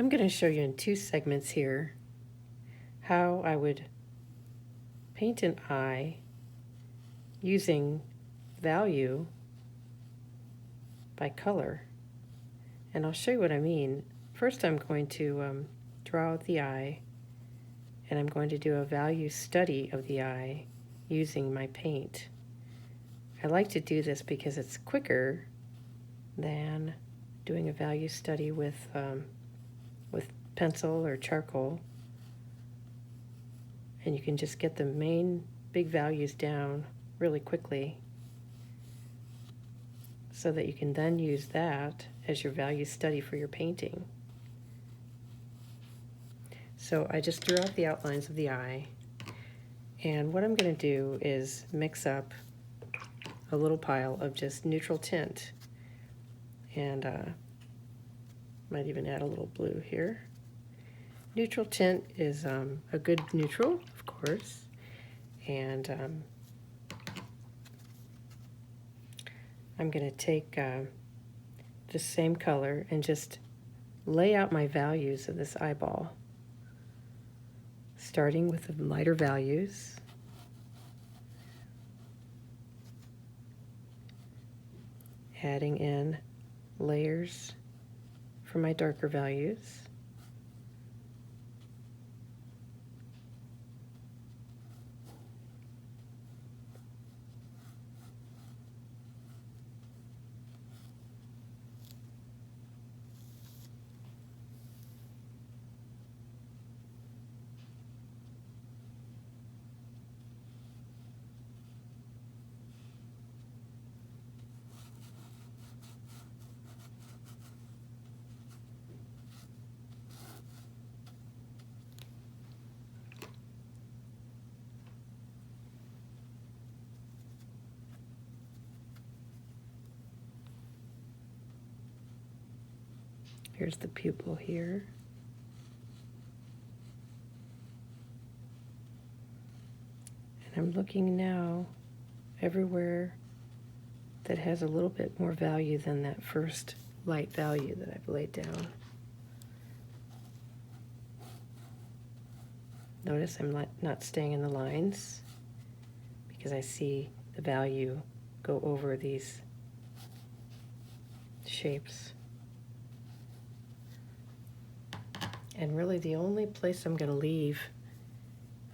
I'm going to show you in two segments here how I would paint an eye using value by color. And I'll show you what I mean. First I'm going to draw out the eye, and I'm going to do a value study of the eye using my paint. I like to do this because it's quicker than doing a value study with pencil or charcoal, and you can just get the main big values down really quickly so that you can then use that as your value study for your painting. So I just drew out the outlines of the eye, and what I'm going to do is mix up a little pile of just neutral tint, and might even add a little blue here. Neutral tint is a good neutral, of course, and I'm going to take the same color and just lay out my values of this eyeball, starting with the lighter values, adding in layers for my darker values, here's the pupil here. And I'm looking now everywhere that has a little bit more value than that first light value that I've laid down. Notice I'm not staying in the lines because I see the value go over these shapes. And really the only place I'm going to leave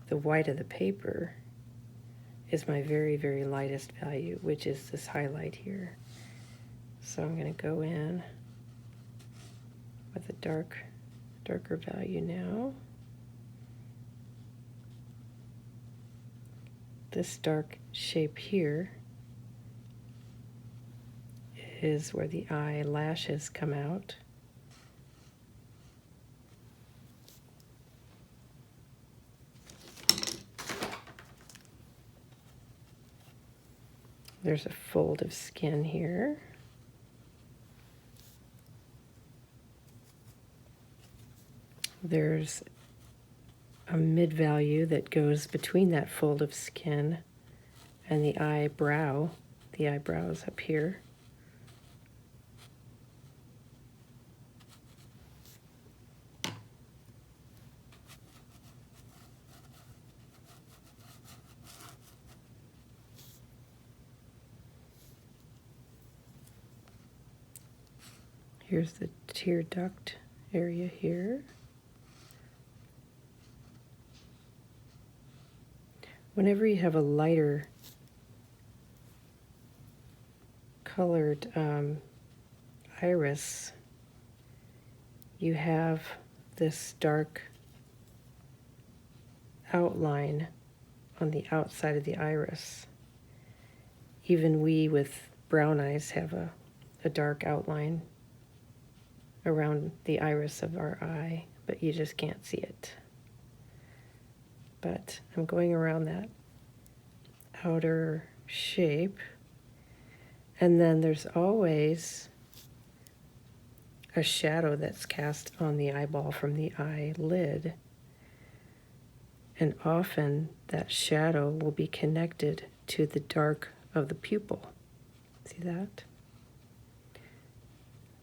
the white of the paper is my very, very lightest value, which is this highlight here. So I'm going to go in with a darker value now. This dark shape here is where the eyelashes come out. There's a fold of skin here. There's a mid value that goes between that fold of skin and the eyebrow. The eyebrow is up here. Here's the tear duct area here. Whenever you have a lighter colored iris, you have this dark outline on the outside of the iris. Even we with brown eyes have a dark outline around the iris of our eye, but you just can't see it. But I'm going around that outer shape, and then there's always a shadow that's cast on the eyeball from the eyelid, and often that shadow will be connected to the dark of the pupil. See that?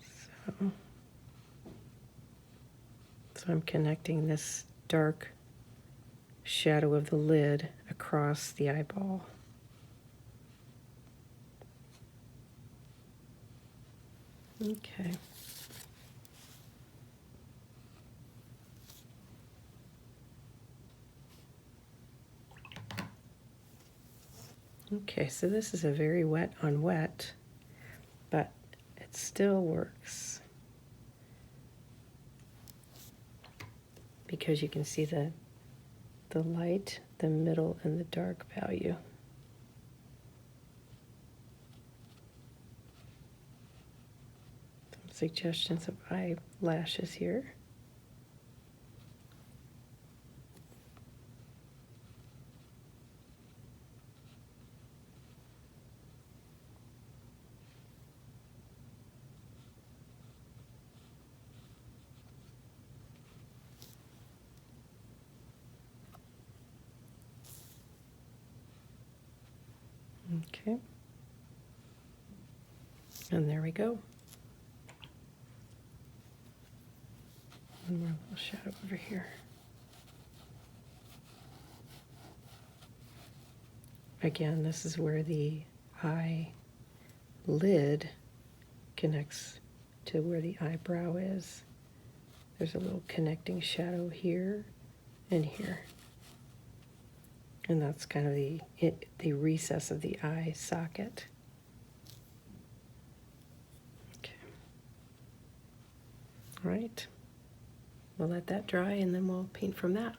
So So I'm connecting this dark shadow of the lid across the eyeball. Okay. Okay, so this is a very wet on wet, but it still works because you can see the light, the middle, and the dark value. Some suggestions of eyelashes here. Okay. And there we go. One more little shadow over here. Again, this is where the eye lid connects to where the eyebrow is. There's a little connecting shadow here and here. And that's kind of the recess of the eye socket. Okay. All right. We'll let that dry and then we'll paint from that.